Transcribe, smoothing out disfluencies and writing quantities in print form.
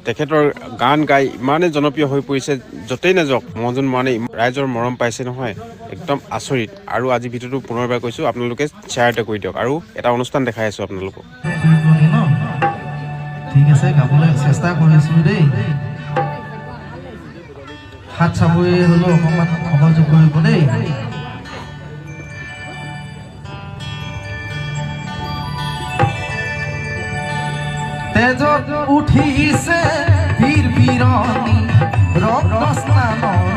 তেখেতৰ গান গাই ইমানেই জনপ্ৰিয় হৈ পৰিছে, য'তেই নাযাওক মনজুন মৰাণে ৰাইজৰ মৰম পাইছে নহয়, একদম আচৰিত। আৰু আজি ভিডিঅ'টো পুনৰবাৰ কৈছোঁ, আপোনালোকে শ্বেয়াৰ এটা কৰি দিয়ক। আৰু এটা অনুষ্ঠান দেখাই আছোঁ আপোনালোকক। ঠিক আছে, গাবলৈ চেষ্টা কৰিছোঁ দেই। হাত চাবই হ'লেও অকণমান সহযোগ কৰিব দেই। তেজত উঠিছে বীৰ বীৰণী ৰক্ত স্নানৰ